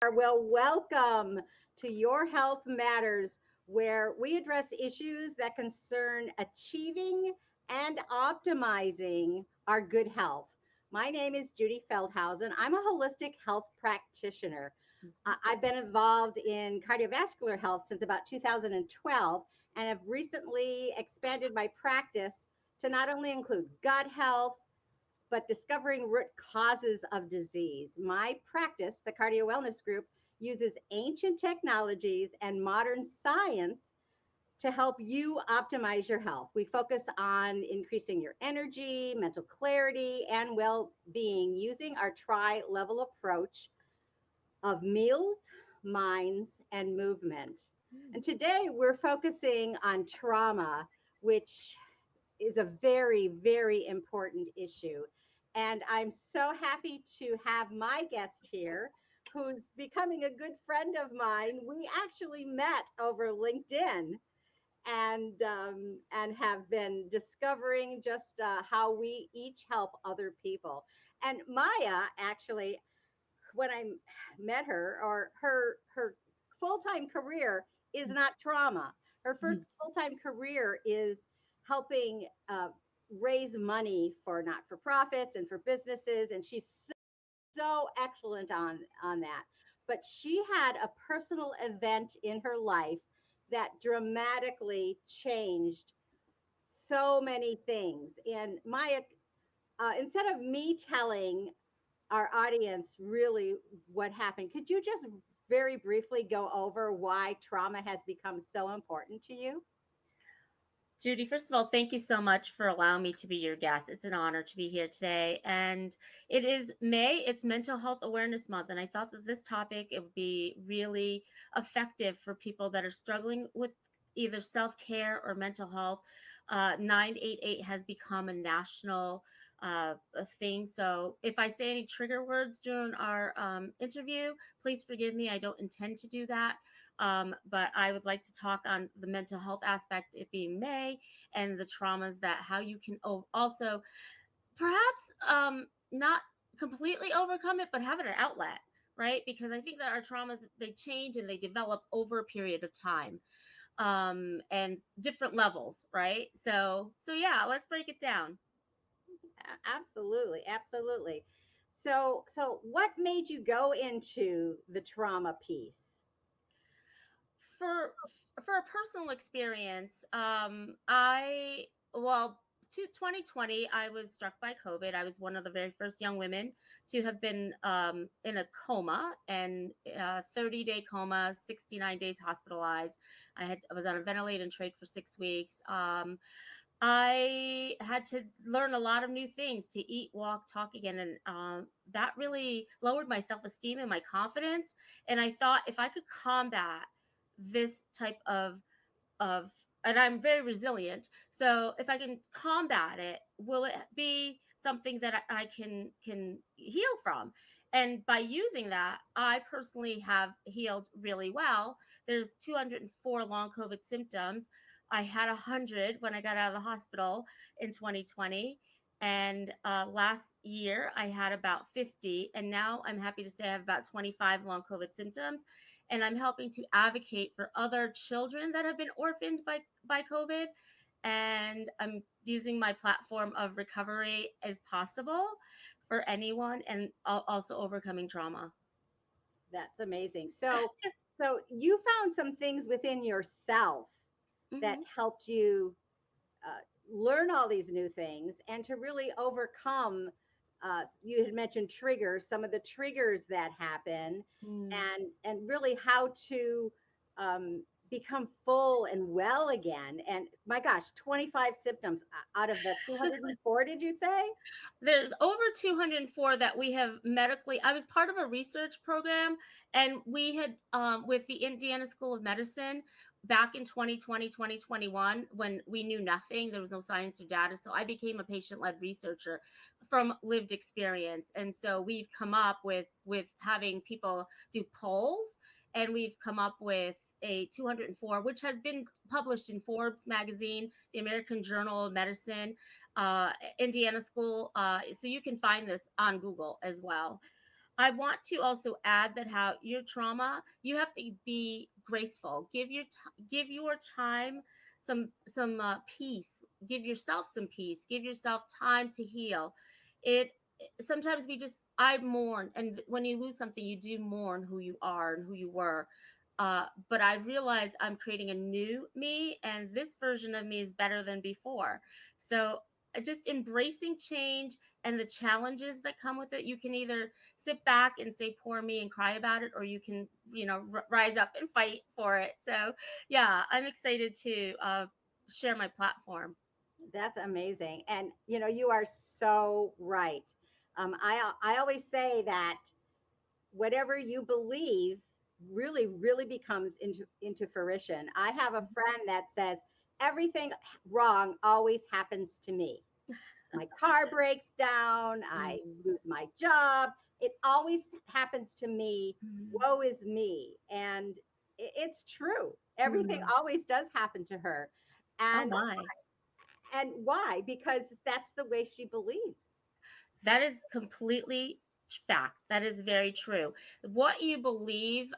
Well, welcome to Your Health Matters, where we address issues that concern achieving and optimizing our good health. My name is Judy Feldhausen. I'm a holistic health practitioner. Mhm. I've been involved in cardiovascular health since about 2012 and have recently expanded my practice to not only include gut health, but discovering root causes of disease. My practice, the Cardio Wellness Group, uses ancient technologies and modern science to help you optimize your health. We focus on increasing your energy, mental clarity, and well being using our tri level approach of meals, minds, and movement. And today we're focusing on trauma, which is a very, very important issue. And I'm so happy to have my guest here who's becoming a good friend of mine. We actually met over LinkedIn and have been discovering just how we each help other people. And Maya actually, when I met her, or her full time career is not trauma. Her first Mhm. full time career is helping raise money for not for profits and for businesses, and she's so excellent on that. But she had a personal event in her life that dramatically changed so many things. And Maya, instead of me telling our audience really what happened. Could you just very briefly go over why trauma has become so important to you? Judy, first of all, thank you so much for allowing me to be your guest. It's an honor to be here today. And it is May, it's Mental Health Awareness Month. And I thought that this topic it would be really effective for people that are struggling with either self-care or mental health. 988 has become a national thing. So if I say any trigger words during our interview, please forgive me. I don't intend to do that. But I would like to talk on the mental health aspect, it being May, and the traumas that how you can also perhaps not completely overcome it, but have it an outlet, right? Because I think that our traumas they change and they develop over a period of time, and different levels, right? So yeah, let's break it down. Absolutely, absolutely. So what made you go into the trauma piece? for for a personal experience, I well, 2020, I was struck by COVID. I was one of the very first young women to have been in a coma and 30-day coma, 69 days hospitalized. I was on a ventilator and trach for 6 weeks. I had to learn a lot of new things to eat, walk, talk again, and that really lowered my self esteem and my confidence. And I thought if I could combat this type of and I'm very resilient. So if I can combat it, will it be something that I can heal from? And by using that, I personally have healed really well. There's 204 long COVID symptoms. I had 100 when I got out of the hospital in 2020. And last year I had about 50. And now I'm happy to say I have about 25 long COVID symptoms, and I'm helping to advocate for other children that have been orphaned by COVID. And I'm using my platform of recovery as possible for anyone, and also overcoming trauma. That's amazing. So you found some things within yourself that Hmm. helped you uh, learn all these new things and to really overcome you had mentioned triggers, some of the triggers that happen, Mm. and really how to become full and well again. And my gosh, 25 symptoms out of the 204, did you say? There's over 204 that we have medically. I was part of a research program, and we had with the Indiana School of Medicine back in 2020, 2021, when we knew nothing, there was no science or data. So I became a patient-led researcher from lived experience. And so we've come up with having people do polls, and we've come up with a 204, which has been published in Forbes magazine, the American Journal of Medicine, Indiana School. So you can find this on Google as well. I want to also add that how your trauma, you have to be graceful. Give your time some peace. Give yourself some peace. Give yourself time to heal. It sometimes we just I mourn, and when you lose something, you do mourn who you are and who you were. But I realize I'm creating a new me, and this version of me is better than before. So just embracing change and the challenges that come with it. You can either sit back and say poor me and cry about it, or you can rise up and fight for it. So yeah, I'm excited to share my platform. That's amazing. And you are so right. I always say that whatever you believe really becomes into fruition. I have a friend that says everything wrong always happens to me. My car breaks down, I Mm. lose my job. It always happens to me. Mm. Woe is me. And it's true. Everything Mm. always does happen to her. Oh And my. and why? Because that's the way she believes. That is completely fact. That is very true. What you believe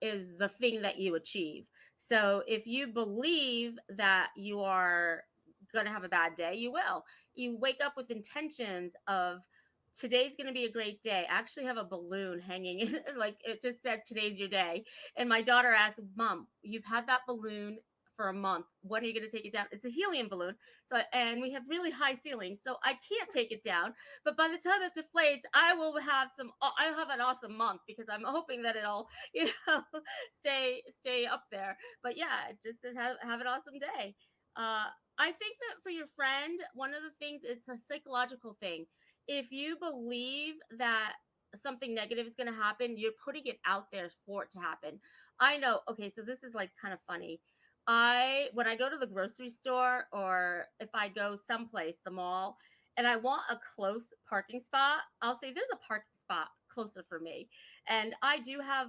is the thing that you achieve. So if you believe that you are going to have a bad day, you will. You wake up with intentions of today's going to be a great day. I actually have a balloon hanging in, like it just says today's your day. And my daughter asked, Mom, you've had that balloon for a month. When are you going to take it down? It's a helium balloon. So, and we have really high ceilings, so I can't take it down, but by the time it deflates, I'll have an awesome month because I'm hoping that it'll, you know, stay up there. But yeah, just to have an awesome day. I think that for your friend, one of the things, it's a psychological thing. If you believe that something negative is going to happen, you're putting it out there for it to happen. I know. Okay, so this is like kind of funny. I when I go to the grocery store, or if I go someplace, the mall, and I want a close parking spot, I'll say there's a parking spot closer for me. And I do have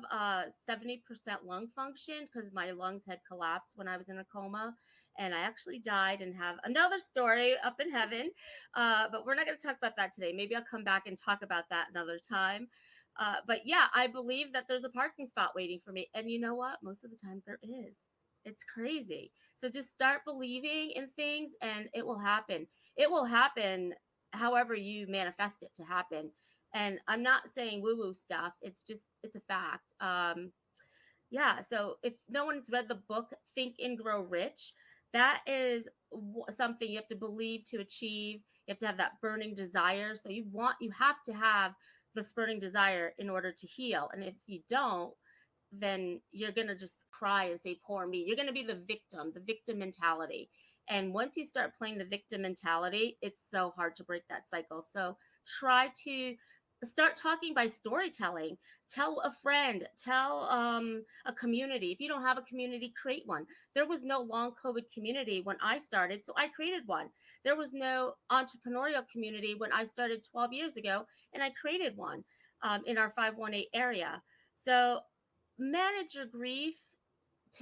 70% lung function because my lungs had collapsed when I was in a coma. And I actually died and have another story up in heaven. But we're not going to talk about that today. Maybe I'll come back and talk about that another time. But yeah, I believe that there's a parking spot waiting for me. And you know what? Most of the times there is. It's crazy. So just start believing in things and it will happen. It will happen however you manifest it to happen. And I'm not saying woo woo stuff. It's a fact. Yeah. So if no one's read the book Think and Grow Rich, that is something you have to believe to achieve. You have to have that burning desire. So you have to have this burning desire in order to heal. And if you don't, then you're going to just cry and say, poor me. You're going to be the victim mentality. And once you start playing the victim mentality, it's so hard to break that cycle. So try to start talking by storytelling. Tell a friend, tell a community. If you don't have a community, create one. There was no long COVID community when I started, so I created one. There was no entrepreneurial community when I started 12 years ago, and I created one in our 518 area. So manage your grief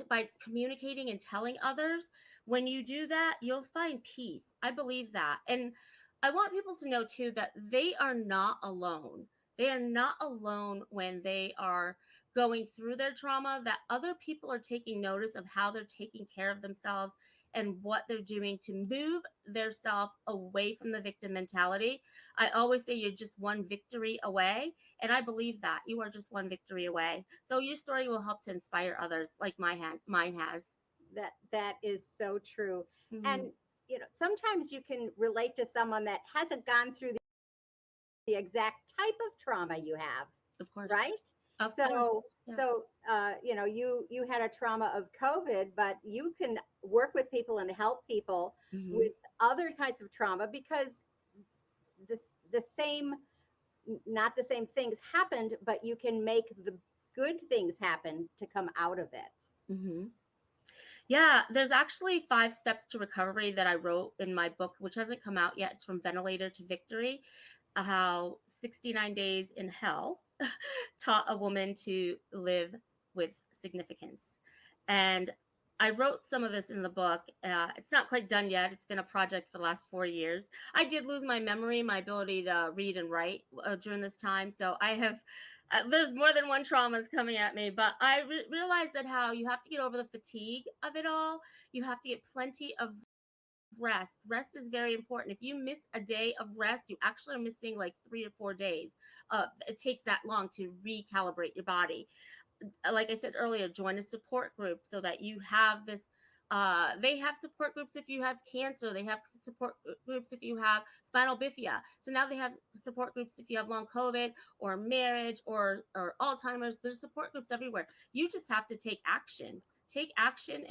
by communicating and telling others. When you do that, you'll find peace. I believe that. And I want people to know too that they are not alone. They are not alone when they are going through their trauma, that other people are taking notice of how they're taking care of themselves and what they're doing to move their self away from the victim mentality. I always say you're just one victory away, and I believe that you are just one victory away. So your story will help to inspire others like mine has. That is so true. And Hmm. sometimes you can relate to someone that hasn't gone through the exact type of trauma you have, Of course. right? Of course. So Yeah. you had a trauma of COVID, but you can work with people and help people Hmm. with other kinds of trauma because the the same not the same things happened, but you can make the good things happen to come out of it. Hmm. Yeah, there's actually 5 steps to recovery that I wrote in my book, which hasn't come out yet. It's From Ventilator to Victory, how 69 days in hell taught a woman to live with significance. And I wrote some of this in the book. It's not quite done yet. It's been a project for the last 4 years. I did lose my memory, my ability to read and write during this time. So I have, there's more than one traumas coming at me, but I realized that how you have to get over the fatigue of it all. You have to get plenty of rest. Rest is very important. If you miss a day of rest, you actually are missing like 3 or 4 days. It takes that long to recalibrate your body. Like I said earlier, join a support group so that you have this. They have support groups if you have cancer. They have support groups if you have spinal bifida. So now they have support groups if you have long COVID or marriage or Alzheimer's. There's support groups everywhere. You just have to take action. Take action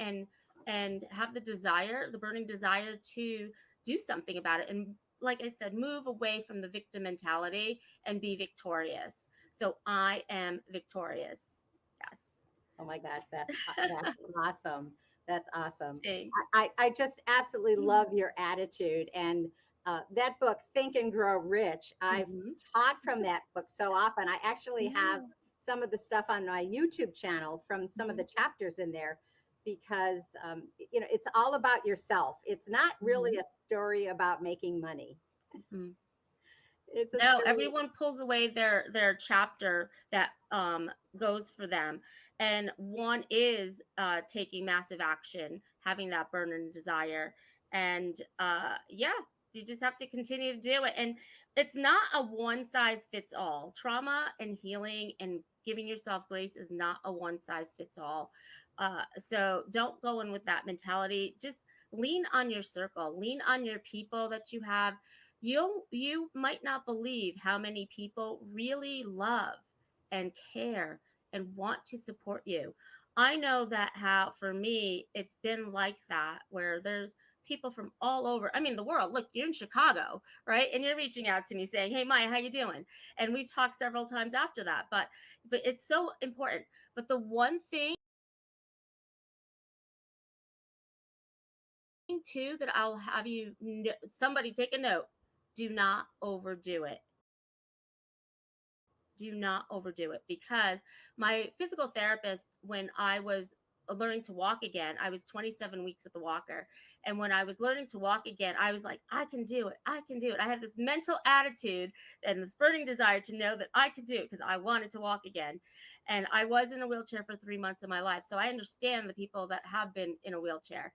and have the desire, the burning desire to do something about it. And like I said, move away from the victim mentality and be victorious. So I am victorious. Yes. Oh my gosh, that's awesome. That's awesome. Thanks. I just absolutely love your attitude. And that book, Think and Grow Rich, I've Mhm. taught from that book so often. I actually have Yeah. some of the stuff on my YouTube channel from some of Mhm. the chapters in there because, it's all about yourself. It's not really Mhm. a story about making money. Mhm. It's a No, story. everyone pulls away their chapter that goes for them, and one is taking massive action, having that burning desire, and yeah, you just have to continue to do it. And it's not a one size fits all. Trauma and healing and giving yourself grace is not a one size fits all. So don't go in with that mentality. Just lean on your circle, lean on your people that you have. You might not believe how many people really love and care and want to support you. I know that how for me it's been like that, where there's people from all over, I mean, the world. Look, you're in Chicago, right? And you're reaching out to me saying, "Hey Maya, how you doing?" And we've talked several times after that. But it's so important. But the one thing too that I'll have you somebody take a note: do not overdo it. Do not overdo it, because my physical therapist, when I was learning to walk again, I was 27 weeks with the walker. And when I was learning to walk again, I was like, I can do it. I can do it. I had this mental attitude and this burning desire to know that I could do it because I wanted to walk again. And I was in a wheelchair for 3 months of my life. So I understand the people that have been in a wheelchair.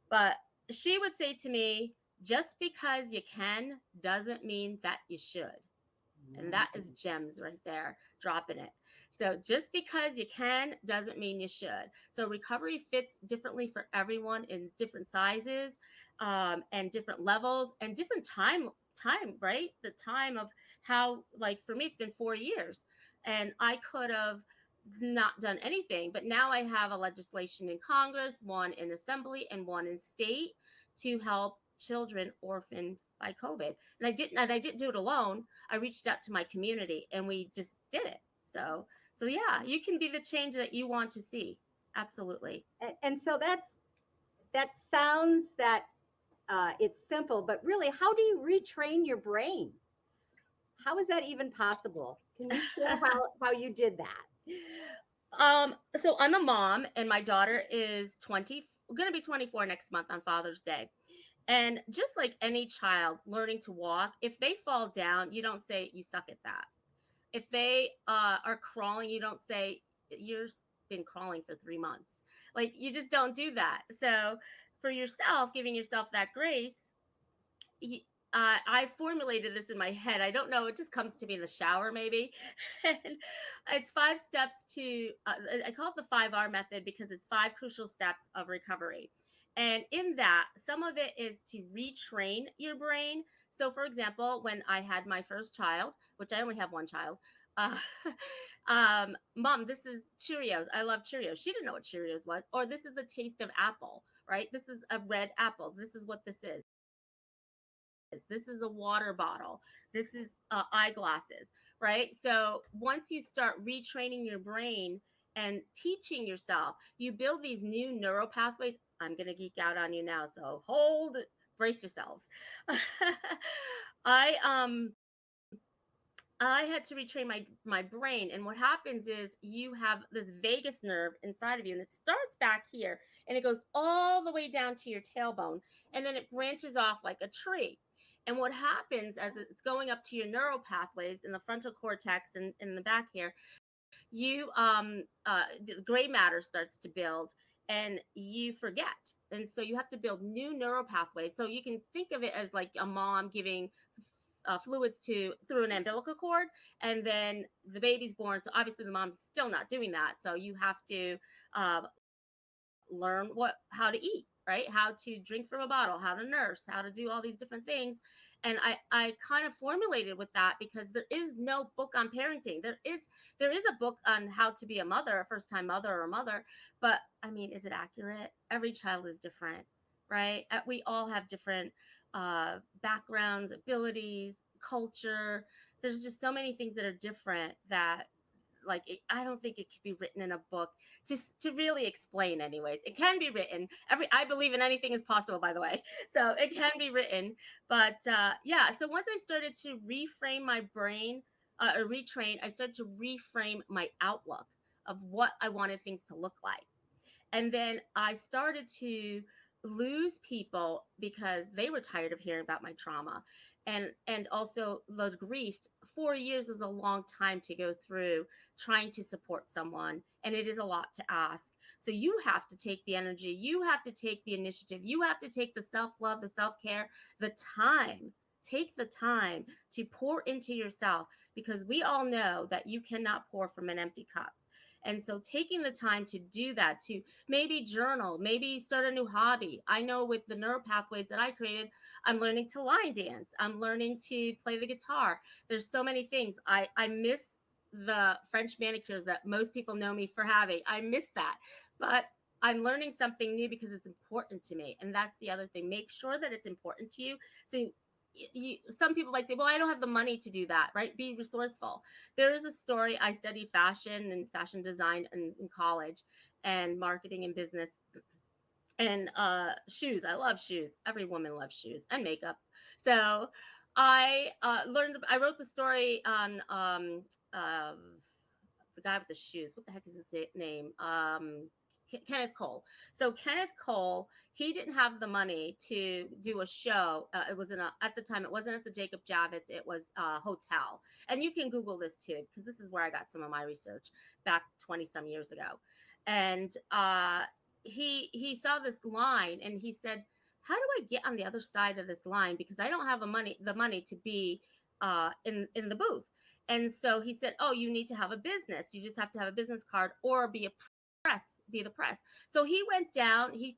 But she would say to me, just because you can doesn't mean that you should. And that is gems right there, dropping it. So just because you can doesn't mean you should. So recovery fits differently for everyone in different sizes, and different levels and different time, right? The time of how, like for me, it's been 4 years and I could have not done anything, but now I have a legislation in Congress, one in assembly and one in state, to help children orphaned by COVID. And I didn't do it alone. I reached out to my community and we just did it. So yeah, you can be the change that you want to see. Absolutely. And so that sounds that it's simple, but really, how do you retrain your brain? How is that even possible? Can you share how you did that? So I'm a mom and my daughter is 20, going to be 24 next month on Father's Day. And just like any child learning to walk, if they fall down, you don't say you suck at that. If they are crawling, you don't say you've been crawling for 3 months. Like you just don't do that. So for yourself, giving yourself that grace, I formulated this in my head. I don't know. It just comes to me in the shower, maybe. And it's 5 steps to, I call it the 5R method because it's 5 crucial steps of recovery. And in that, some of it is to retrain your brain. So, for example, when I had my first child, which I only have one child, uh, Mom, this is Cheerios. I love Cheerios. She didn't know what Cheerios was. Or this is the taste of apple, right? This is a red apple. This is what this is. This is a water bottle. This is eyeglasses, right? So once you start retraining your brain and teaching yourself, you build these new neural pathways. I'm going to geek out on you now. So brace yourselves. I I had to retrain my brain, and what happens is you have this vagus nerve inside of you, and it starts back here, and it goes all the way down to your tailbone, and then it branches off like a tree. And what happens as it's going up to your neural pathways in the frontal cortex and in the back here, you the gray matter starts to build, and you forget. And so you have to build new neural pathways. So you can think of it as like a mom giving fluids to through an umbilical cord, and then the baby's born. So obviously the mom's still not doing that. So you have to uh, learn what how to eat, right? How to drink from a bottle, how to nurse, how to do all these different things. And I kind of formulated with that because there is no book on parenting. There is a book on how to be a mother, a first time mother or a mother, but I mean, is it accurate? Every child is different, right? We all have different backgrounds, abilities, culture. There's just so many things that are different that like I don't think it could be written in a book to really explain. Anyways, it can be written. I believe in anything is possible, by the way, so it can be written. But yeah, so once I started to reframe my brain or retrain, I started to reframe my outlook of what I wanted things to look like. And then I started to lose people because they were tired of hearing about my trauma, and also the grief. 4 years is a long time to go through trying to support someone, and it is a lot to ask. So you have to take the energy, you have to take the initiative, you have to take the self-love, the self-care, the time. Take the time to pour into yourself, because we all know that you cannot pour from an empty cup. And so taking the time to do that, to maybe journal, maybe start a new hobby. I know with the neural pathways that I created, I'm learning to line dance. I'm learning to play the guitar. There's so many things. I miss the French manicures that most people know me for having. I miss that. But I'm learning something new because it's important to me. And that's the other thing. Make sure that it's important to you. So some people might say, well, I don't have the money to do that, right? Be resourceful. There is a story. I studied fashion and fashion design in college, and marketing and business, and shoes. I love shoes. Every woman loves shoes and makeup. So I wrote the story on uh, the guy with the shoes. What the heck is his name? Kenneth Cole. So Kenneth Cole, he didn't have the money to do a show. It was at the time, it wasn't at the Jacob Javits. It was a hotel. And you can Google this too, because this is where I got some of my research back 20 some years ago. And he saw this line, and he said, how do I get on the other side of this line? Because I don't have the money to be in the booth. And so he said, oh, you need to have a business. You just have to have a business card or press, be the press. So he went down. He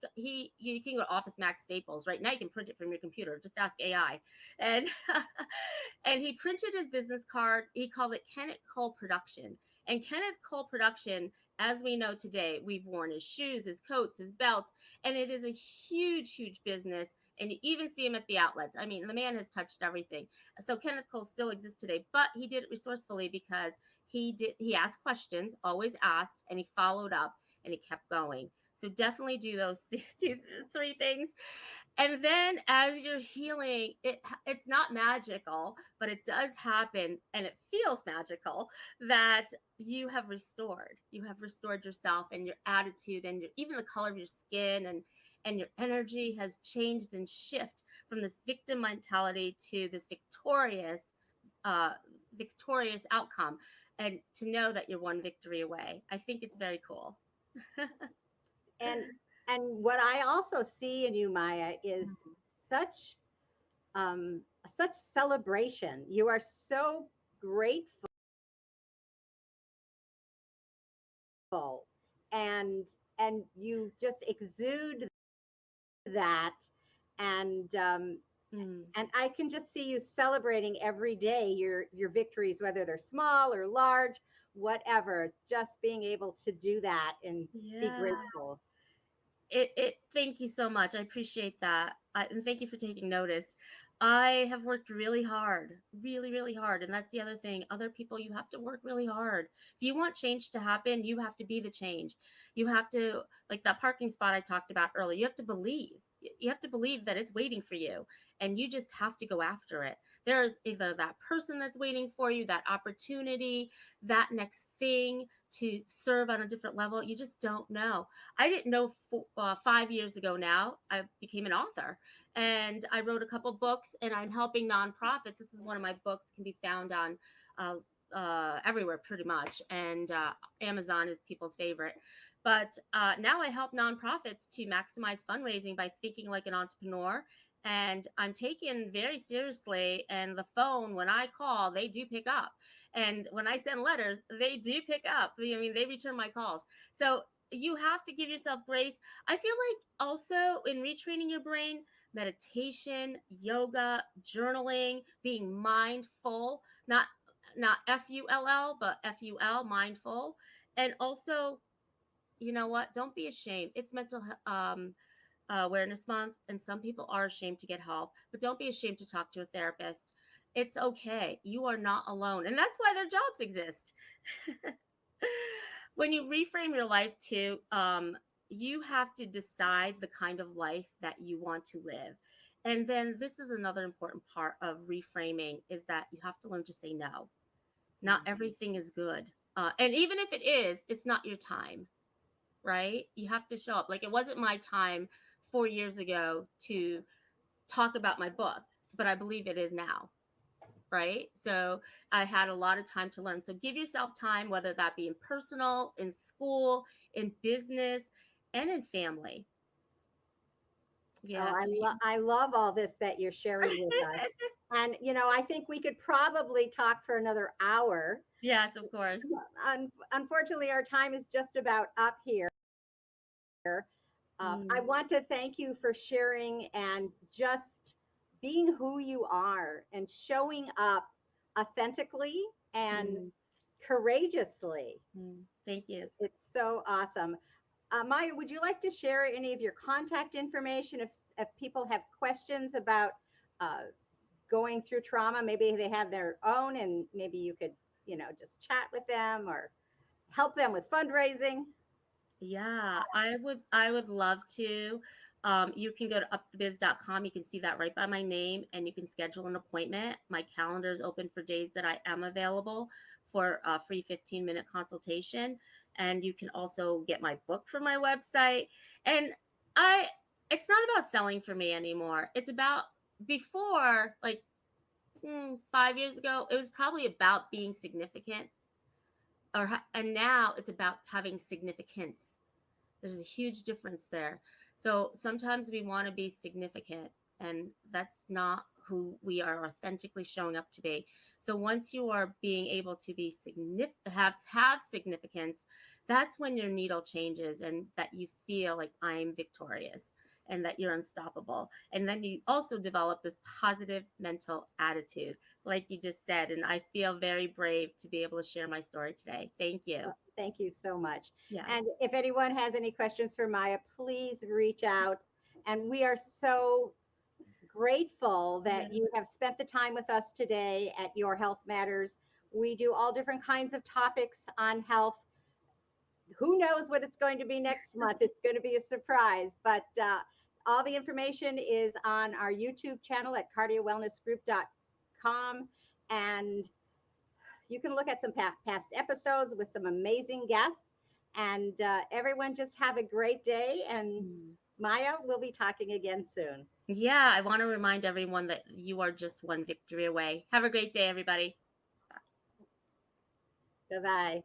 you can go to Office Max Staples right now. You can print it from your computer. Just ask AI. And and he printed his business card. He called it Kenneth Cole Production. And Kenneth Cole Production, as we know today, we've worn his shoes, his coats, his belts, and it is a huge, huge business. And you even see him at the outlets. I mean, the man has touched everything. So Kenneth Cole still exists today, but he did it resourcefully because he asked questions, always asked, and he followed up, and he kept going. So definitely do those three things. And then as you're healing, it's not magical, but it does happen, and it feels magical that you have restored yourself and your attitude, and even the color of your skin, and your energy has changed and shift from this victim mentality to this uh, victorious outcome, and to know that you're one victory away. I think it's very cool. And what I also see in you, Maya, is such such celebration. You are so grateful, and you just exude that, and Mm, and I can just see you celebrating every day your victories, whether they're small or large, whatever. Just being able to do that and be yeah. grateful. It thank you so much. I appreciate that. And thank you for taking notice. I have worked really hard, really, really hard. And that's the other thing. Other people, you have to work really hard. If you want change to happen, you have to be the change. You have to, like that parking spot I talked about earlier, you have to believe. You have to believe that it's waiting for you, and you just have to go after it. There's either that person that's waiting for you, that opportunity, that next thing to serve on a different level. You just don't know. I didn't know 5 years ago now, I became an author and I wrote a couple books and I'm helping nonprofits. This is one of my books, can be found on uh, everywhere pretty much. And Amazon is people's favorite. But now I help nonprofits to maximize fundraising by thinking like an entrepreneur. And I'm taken very seriously. And the phone, when I call, they do pick up. And when I send letters, they do pick up. I mean, they return my calls. So you have to give yourself grace. I feel like also in retraining your brain, meditation, yoga, journaling, being mindful, not FULL, but FUL, mindful. And also, you know what? Don't be ashamed. It's awareness month, and some people are ashamed to get help, but don't be ashamed to talk to a therapist. It's okay. You are not alone. And that's why their jobs exist. When you reframe your life too, you have to decide the kind of life that you want to live. And then this is another important part of reframing is that you have to learn to say no. Not everything is good. And even if it is, it's not your time, right? You have to show up. Like it wasn't my time 4 years ago to talk about my book, but I believe it is now, right? So I had a lot of time to learn. So give yourself time, whether that be in personal, in school, in business, and in family. Oh, Yeah. So I love all this that you're sharing with us. And, I think we could probably talk for another hour. yes, of course. Unfortunately, our time is just about up here. I Mm, want to thank you for sharing and just being who you are and showing up authentically and mm, courageously. thank you. It's so awesome. Maya, would you like to share any of your contact information if people have questions about uh, going through trauma? Maybe they have their own, and maybe you could, just chat with them or help them with fundraising. Yeah, I would love to. You can go to upthebiz.com. You can see that right by my name and you can schedule an appointment. My calendar is open for days that I am available for a free 15-minute consultation. And you can also get my book from my website. And I it's not about selling for me anymore. It's about before, like 5 years ago, it was probably about being significant and now it's about having significance. There's a huge difference there. So sometimes we want to be significant, and that's not who we are authentically showing up to be. So once you are being able to be have significance, that's when your needle changes and that you feel like I'm victorious and that you're unstoppable. And then you also develop this positive mental attitude, like you just said. And I feel very brave to be able to share my story today. Thank you. Well, thank you so much. And Yes. if anyone has any questions for Maya, please reach out. And we are so grateful Yeah. that you have spent the time with us today at Your Health Matters. We do all different kinds of topics on health. Who knows what it's going to be next month? It's going to be a surprise. But all the information is on our YouTube channel at cardiowellnessgroup.com. And you can look at some past episodes with some amazing guests. And everyone just have a great day. And Mm. Maya, we'll be talking again soon. Yeah, I want to remind everyone that you are just one victory away. Have a great day, everybody. Bye bye.